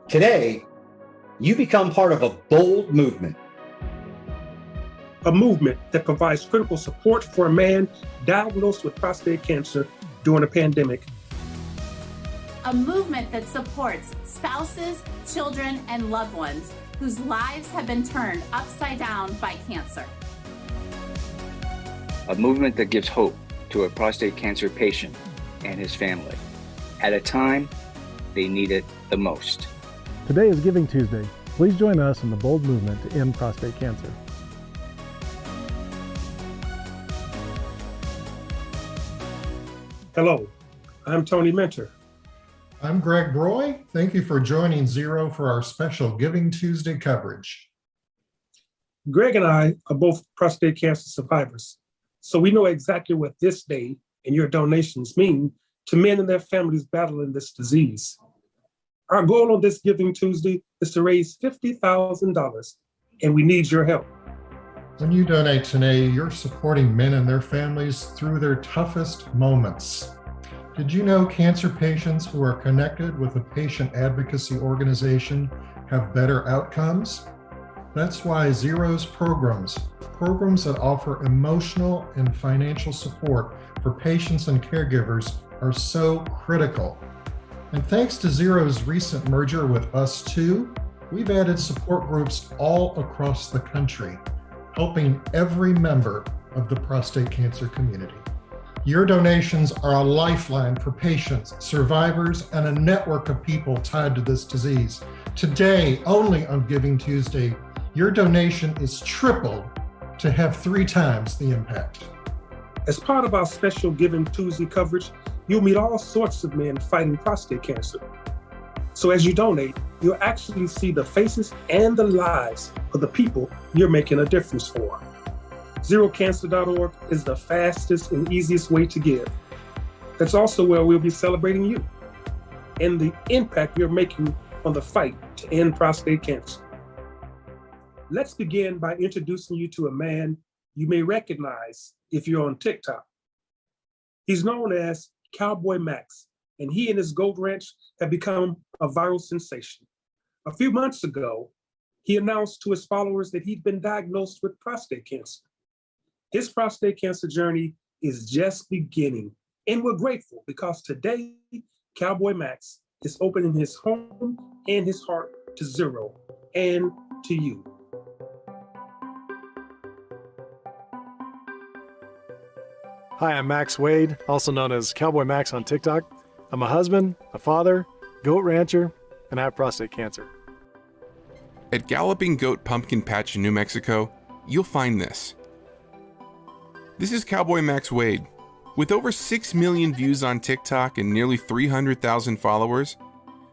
Today, you become part of a bold movement. A movement that provides critical support for a man diagnosed with prostate cancer during a pandemic. A movement that supports spouses, children, and loved ones whose lives have been turned upside down by cancer. A movement that gives hope to a prostate cancer patient and his family at a time they need it the most. Today is Giving Tuesday. Please join us in the bold movement to end prostate cancer. Hello, I'm Tony Mentor. I'm Greg Broy. Thank you for joining Zero for our special Giving Tuesday coverage. Greg and I are both prostate cancer survivors, so we know exactly what this day and your donations mean to men and their families battling this disease. Our goal on this Giving Tuesday is to raise $50,000, and we need your help. When you donate today, you're supporting men and their families through their toughest moments. Did you know cancer patients who are connected with a patient advocacy organization have better outcomes? That's why Zero's programs that offer emotional and financial support for patients and caregivers are so critical. And thanks to Zero's recent merger with Us Too, we've added support groups all across the country, helping every member of the prostate cancer community. Your donations are a lifeline for patients, survivors, and a network of people tied to this disease. Today, only on Giving Tuesday, your donation is tripled to have 3 times the impact. As part of our special Giving Tuesday coverage, you'll meet all sorts of men fighting prostate cancer. So as you donate, you'll actually see the faces and the lives of the people you're making a difference for. ZeroCancer.org is the fastest and easiest way to give. That's also where we'll be celebrating you and the impact you're making on the fight to end prostate cancer. Let's begin by introducing you to a man you may recognize if you're on TikTok. He's known as Cowboy Max, and he and his goat ranch have become a viral sensation. A few months ago, he announced to his followers that he'd been diagnosed with prostate cancer. His prostate cancer journey is just beginning, and we're grateful because today, Cowboy Max is opening his home and his heart to Zero and to you. Hi, I'm Max Wade, also known as Cowboy Max on TikTok. I'm a husband, a father, goat rancher, and I have prostate cancer. At Galloping Goat Pumpkin Patch in New Mexico, you'll find this. This is Cowboy Max Wade. With over 6 million views on TikTok and nearly 300,000 followers,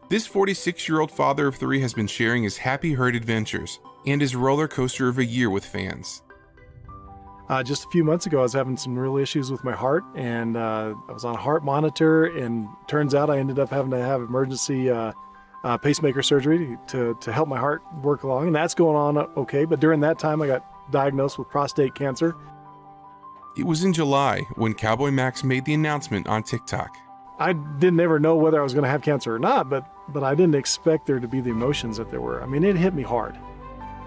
this 46-year-old father of 3 has been sharing his happy herd adventures and his roller coaster of a year with fans. Just a few months ago, I was having some real issues with my heart, and I was on a heart monitor, and turns out I ended up having to have emergency pacemaker surgery to help my heart work along, and that's going on okay. But during that time, I got diagnosed with prostate cancer. It was in July when Cowboy Max made the announcement on TikTok. I didn't ever know whether I was going to have cancer or not, but I didn't expect there to be the emotions that there were. I mean, it hit me hard.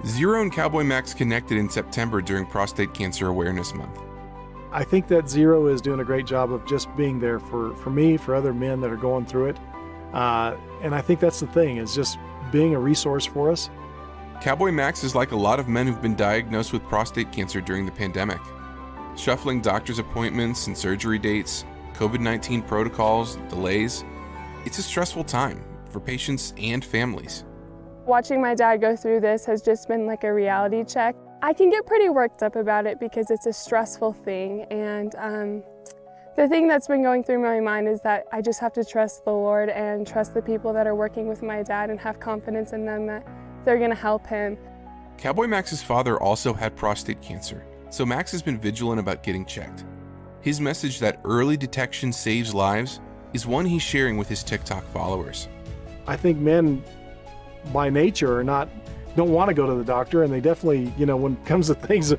Zero and Cowboy Max connected in September during Prostate Cancer Awareness Month. I think that Zero is doing a great job of just being there for me, for other men that are going through it. And I think that's the thing, is just being a resource for us. Cowboy Max is like a lot of men who've been diagnosed with prostate cancer during the pandemic. Shuffling doctor's appointments and surgery dates, COVID-19 protocols, delays. It's a stressful time for patients and families. Watching my dad go through this has just been like a reality check. I can get pretty worked up about it because it's a stressful thing, and the thing that's been going through my mind is that I just have to trust the Lord and trust the people that are working with my dad and have confidence in them that they're going to help him. Cowboy Max's father also had prostate cancer, so Max has been vigilant about getting checked. His message that early detection saves lives is one he's sharing with his TikTok followers. I think men by nature don't want to go to the doctor, and they definitely, when it comes to things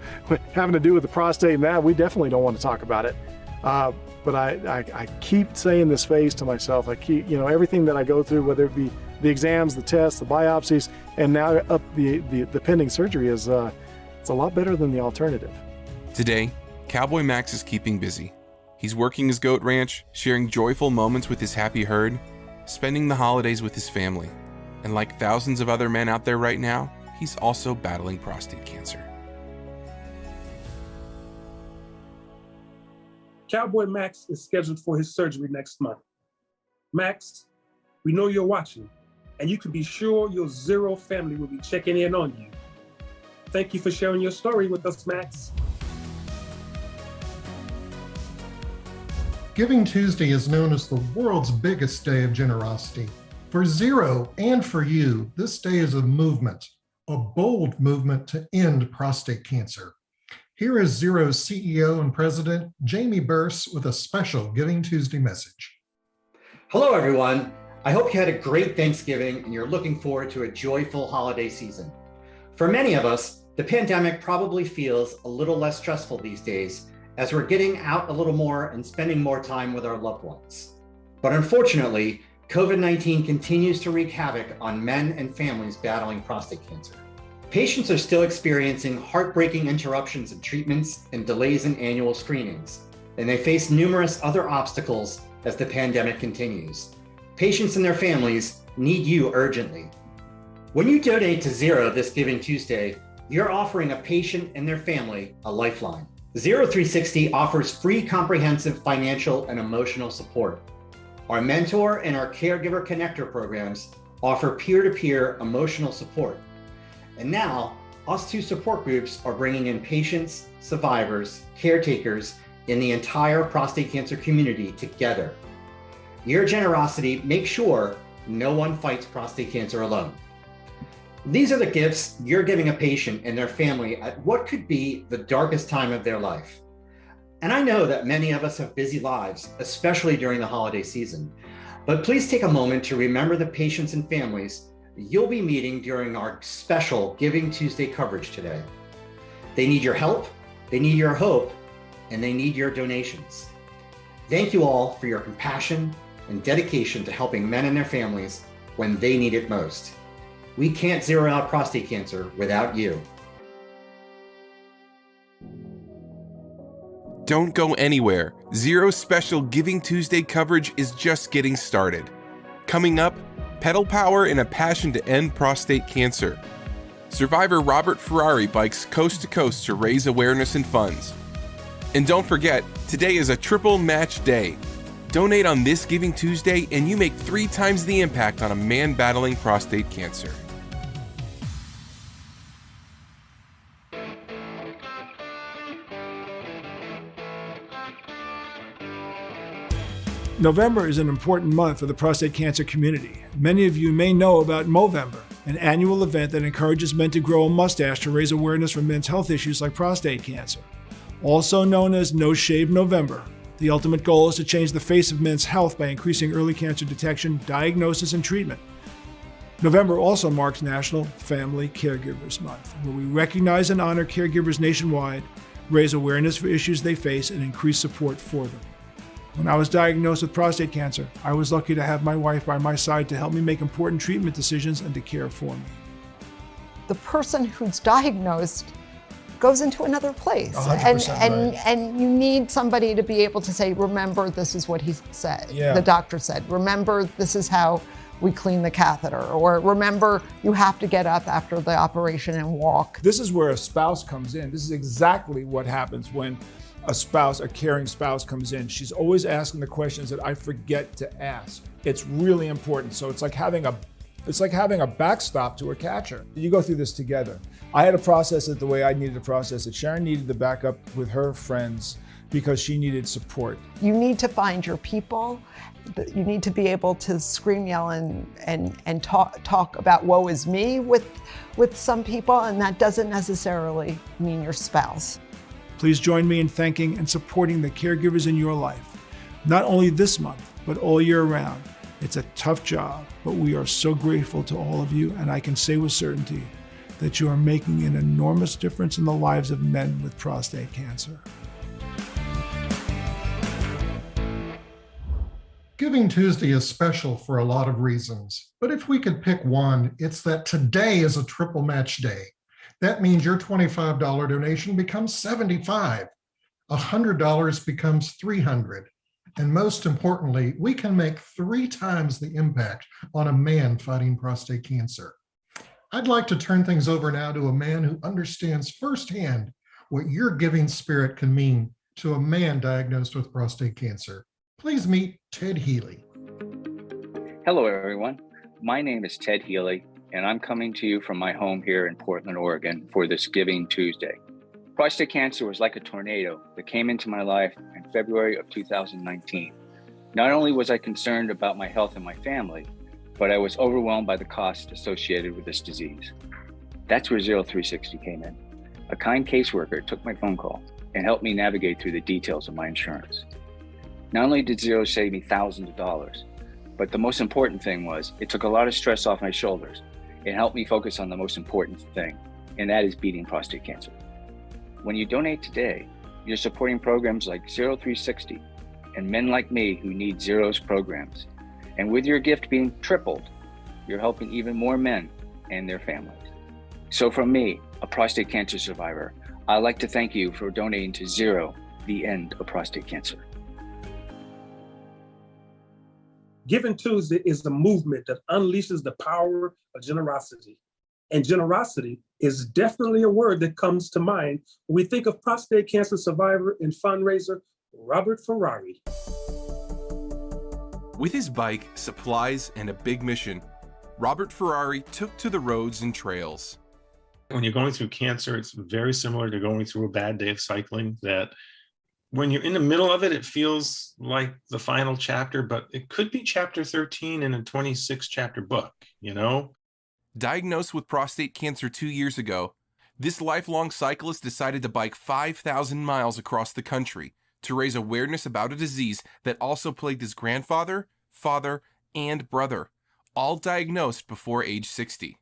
having to do with the prostate and that, we definitely don't want to talk about it. But I keep saying this phrase to myself. I keep, everything that I go through, whether it be the exams, the tests, the biopsies, and now up the pending surgery is it's a lot better than the alternative. Today, Cowboy Max is keeping busy. He's working his goat ranch, sharing joyful moments with his happy herd, spending the holidays with his family. And like thousands of other men out there right now, he's also battling prostate cancer. Cowboy Max is scheduled for his surgery next month. Max, we know you're watching, and you can be sure your Zero family will be checking in on you. Thank you for sharing your story with us, Max. Giving Tuesday is known as the world's biggest day of generosity. For Zero and for you, this day is a movement, a bold movement to end prostate cancer. Here is Zero's CEO and President, Jamie Burse, with a special Giving Tuesday message. Hello, everyone. I hope you had a great Thanksgiving and you're looking forward to a joyful holiday season. For many of us, the pandemic probably feels a little less stressful these days as we're getting out a little more and spending more time with our loved ones. But unfortunately, COVID-19 continues to wreak havoc on men and families battling prostate cancer. Patients are still experiencing heartbreaking interruptions in treatments and delays in annual screenings, and they face numerous other obstacles as the pandemic continues. Patients and their families need you urgently. When you donate to Zero this Giving Tuesday, you're offering a patient and their family a lifeline. Zero 360 offers free comprehensive financial and emotional support. Our mentor and our caregiver connector programs offer peer-to-peer emotional support. And now, us two support groups are bringing in patients, survivors, caretakers in the entire prostate cancer community together. Your generosity makes sure no one fights prostate cancer alone. These are the gifts you're giving a patient and their family at what could be the darkest time of their life. And I know that many of us have busy lives, especially during the holiday season, but please take a moment to remember the patients and families you'll be meeting during our special Giving Tuesday coverage today. They need your help, they need your hope, and they need your donations. Thank you all for your compassion and dedication to helping men and their families when they need it most. We can't zero out prostate cancer without you. Don't go anywhere. Zero's special Giving Tuesday coverage is just getting started. Coming up, pedal power and a passion to end prostate cancer. Survivor Robert Ferrari bikes coast to coast to raise awareness and funds. And don't forget, today is a triple match day. Donate on this Giving Tuesday and you make 3 times the impact on a man battling prostate cancer. November is an important month for the prostate cancer community. Many of you may know about Movember, an annual event that encourages men to grow a mustache to raise awareness for men's health issues like prostate cancer. Also known as No Shave November, the ultimate goal is to change the face of men's health by increasing early cancer detection, diagnosis, and treatment. November also marks National Family Caregivers Month, where we recognize and honor caregivers nationwide, raise awareness for issues they face, and increase support for them. When I was diagnosed with prostate cancer, I was lucky to have my wife by my side to help me make important treatment decisions and to care for me. The person who's diagnosed goes into another place. 100% and you need somebody to be able to say, remember, this is what he said, Yeah. the doctor said. Remember, this is how we clean the catheter. Or remember, you have to get up after the operation and walk. This is where a spouse comes in. This is exactly what happens when a caring spouse comes in. She's always asking the questions that I forget to ask. It's really important. So it's like having a backstop to a catcher. You go through this together. I had to process it the way I needed to process it. Sharon needed to back up with her friends because she needed support. You need to find your people. You need to be able to scream, yell, and talk about woe is me with some people, and that doesn't necessarily mean your spouse. Please join me in thanking and supporting the caregivers in your life, not only this month, but all year round. It's a tough job, but we are so grateful to all of you, and I can say with certainty that you are making an enormous difference in the lives of men with prostate cancer. Giving Tuesday is special for a lot of reasons, but if we could pick one, it's that today is a triple match day. That means your $25 donation becomes $75, $100 becomes $300, and most importantly, we can make 3 times the impact on a man fighting prostate cancer. I'd like to turn things over now to a man who understands firsthand what your giving spirit can mean to a man diagnosed with prostate cancer. Please meet Ted Healy. Hello, everyone. My name is Ted Healy, and I'm coming to you from my home here in Portland, Oregon for this Giving Tuesday. Prostate cancer was like a tornado that came into my life in February of 2019. Not only was I concerned about my health and my family, but I was overwhelmed by the cost associated with this disease. That's where 0360 came in. A kind caseworker took my phone call and helped me navigate through the details of my insurance. Not only did Zero save me thousands of dollars, but the most important thing was it took a lot of stress off my shoulders and helped me focus on the most important thing, and that is beating prostate cancer. When you donate today, you're supporting programs like 0360 and men like me who need Zero's programs. And with your gift being tripled, you're helping even more men and their families. So from me, a prostate cancer survivor, I'd like to thank you for donating to Zero, the end of prostate cancer. Giving Tuesday is a movement that unleashes the power of generosity. And generosity is definitely a word that comes to mind when we think of prostate cancer survivor and fundraiser, Robert Ferrari. With his bike, supplies, and a big mission, Robert Ferrari took to the roads and trails. When you're going through cancer, it's very similar to going through a bad day of cycling, that when you're in the middle of it, it feels like the final chapter, but it could be chapter 13 in a 26-chapter book, you know? Diagnosed with prostate cancer 2 years ago, this lifelong cyclist decided to bike 5,000 miles across the country to raise awareness about a disease that also plagued his grandfather, father, and brother, all diagnosed before age 60.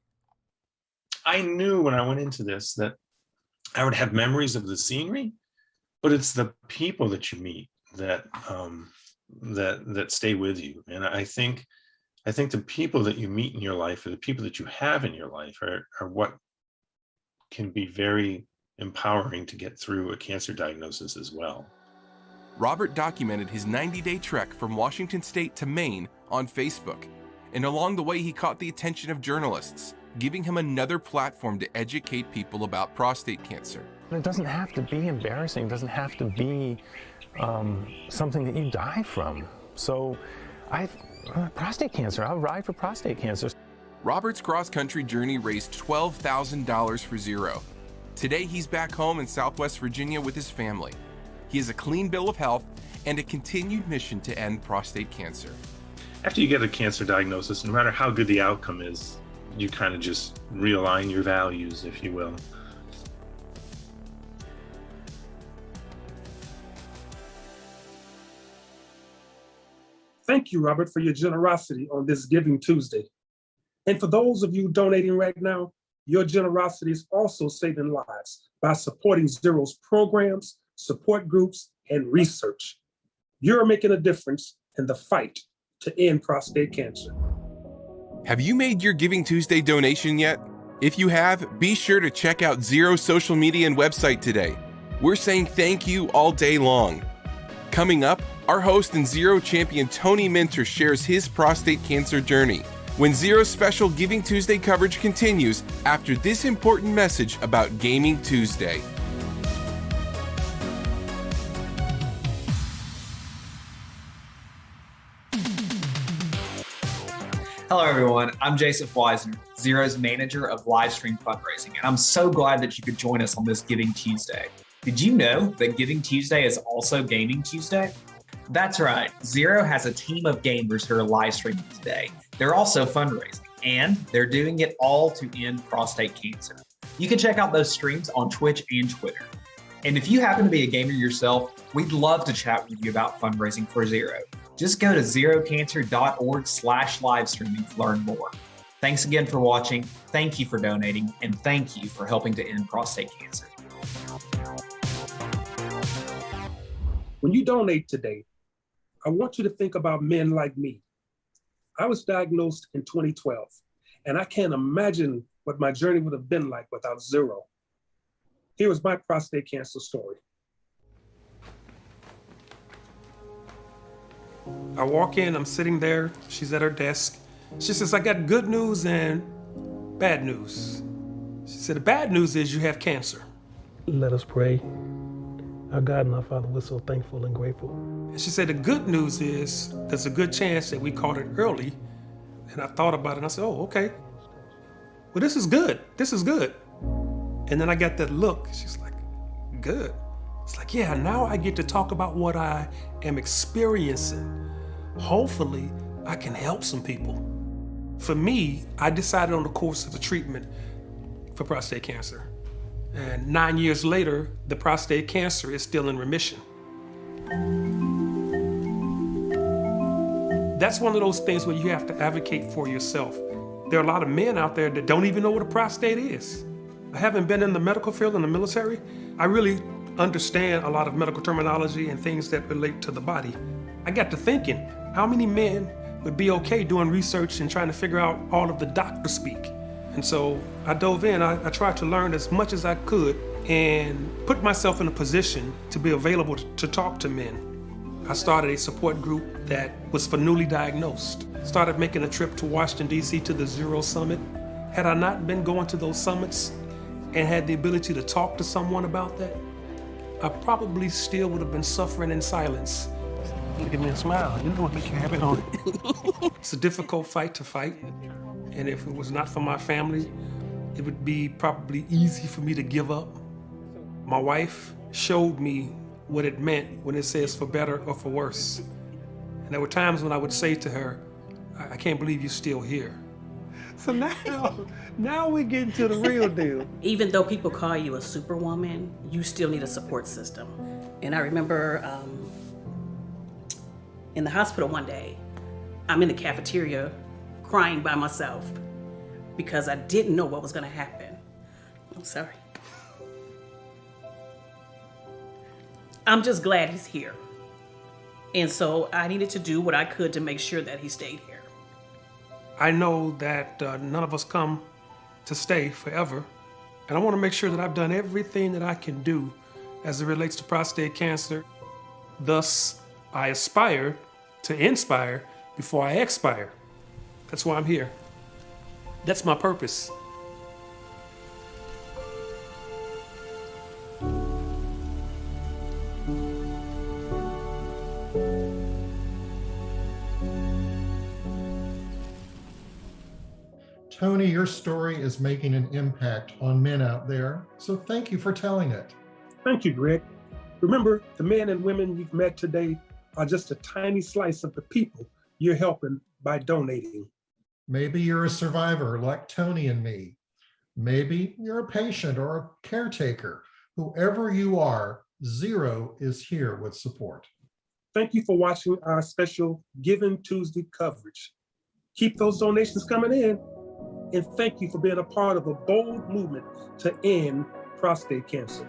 I knew when I went into this that I would have memories of the scenery, but it's the people that you meet that that stay with you. And I think the people that you meet in your life, or the people that you have in your life, are what can be very empowering to get through a cancer diagnosis as well. Robert documented his 90-day trek from Washington State to Maine on Facebook, and along the way he caught the attention of journalists, giving him another platform to educate people about prostate cancer. It doesn't have to be embarrassing. It doesn't have to be something that you die from. So prostate cancer, I'll ride for prostate cancer. Robert's cross-country journey raised $12,000 for Zero. Today he's back home in Southwest Virginia with his family. He has a clean bill of health and a continued mission to end prostate cancer. After you get a cancer diagnosis, no matter how good the outcome is, you kind of just realign your values, if you will. Thank you, Robert, for your generosity on this Giving Tuesday. And for those of you donating right now, your generosity is also saving lives by supporting Zero's programs, support groups, and research. You're making a difference in the fight to end prostate cancer. Have you made your Giving Tuesday donation yet? If you have, be sure to check out Zero's social media and website today. We're saying thank you all day long. Coming up, our host and Zero champion Tony Minter shares his prostate cancer journey when Zero's special Giving Tuesday coverage continues after this important message about Gaming Tuesday. Hello, everyone. I'm Jason Weisner, Zero's manager of live stream fundraising, and I'm so glad that you could join us on this Giving Tuesday. Did you know that Giving Tuesday is also Gaming Tuesday? That's right. Zero has a team of gamers who are live streaming today. They're also fundraising, and they're doing it all to end prostate cancer. You can check out those streams on Twitch and Twitter. And if you happen to be a gamer yourself, we'd love to chat with you about fundraising for Zero. Just go to zerocancer.org/live streaming to learn more. Thanks again for watching. Thank you for donating, and thank you for helping to end prostate cancer. When you donate today, I want you to think about men like me. I was diagnosed in 2012, and I can't imagine what my journey would have been like without Zero. Here is my prostate cancer story. I walk in, I'm sitting there, she's at her desk. She says, I got good news and bad news. She said, the bad news is you have cancer. Let us pray. Our God and our Father, we're so thankful and grateful. And she said, the good news is there's a good chance that we caught it early. And I thought about it and I said, oh, okay. Well, this is good. This is good. And then I got that look. She's like, good. It's like, yeah, now I get to talk about what I am experiencing. Hopefully, I can help some people. For me, I decided on the course of the treatment for prostate cancer. And 9 years later, the prostate cancer is still in remission. That's one of those things where you have to advocate for yourself. There are a lot of men out there that don't even know what a prostate is. I haven't been in the medical field, in the military. I really understand a lot of medical terminology and things that relate to the body. I got to thinking, how many men would be okay doing research and trying to figure out all of the doctor speak? And so I dove in, I tried to learn as much as I could and put myself in a position to be available to talk to men. I started a support group that was for newly diagnosed. Started making a trip to Washington, D.C. to the Zero Summit. Had I not been going to those summits and had the ability to talk to someone about that, I probably still would have been suffering in silence. Give me a smile. You know what you can have it on. It's a difficult fight to fight. And if it was not for my family, it would be probably easy for me to give up. My wife showed me what it meant when it says for better or for worse. And there were times when I would say to her, I can't believe you're still here. So now we get into the real deal. Even though people call you a superwoman, you still need a support system. And I remember in the hospital one day, I'm in the cafeteria crying by myself because I didn't know what was gonna happen. I'm sorry. I'm just glad he's here. And so I needed to do what I could to make sure that he stayed here. I know that none of us come to stay forever. And I want to make sure that I've done everything that I can do as it relates to prostate cancer. Thus, I aspire to inspire before I expire. That's why I'm here. That's my purpose. Tony, your story is making an impact on men out there, so thank you for telling it. Thank you, Greg. Remember, the men and women you've met today are just a tiny slice of the people you're helping by donating. Maybe you're a survivor like Tony and me. Maybe you're a patient or a caretaker. Whoever you are, Zero is here with support. Thank you for watching our special Giving Tuesday coverage. Keep those donations coming in. And thank you for being a part of a bold movement to end prostate cancer.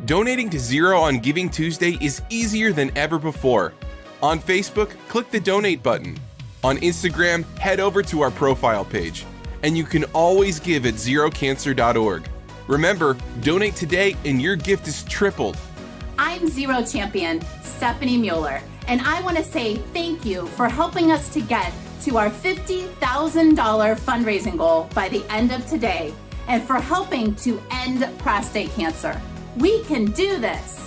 Donating to Zero on Giving Tuesday is easier than ever before. On Facebook, click the donate button. On Instagram, head over to our profile page. And you can always give at zerocancer.org. Remember, donate today and your gift is tripled. I'm Zero Champion, Stephanie Mueller, and I want to say thank you for helping us to get to our $50,000 fundraising goal by the end of today, and for helping to end prostate cancer. We can do this.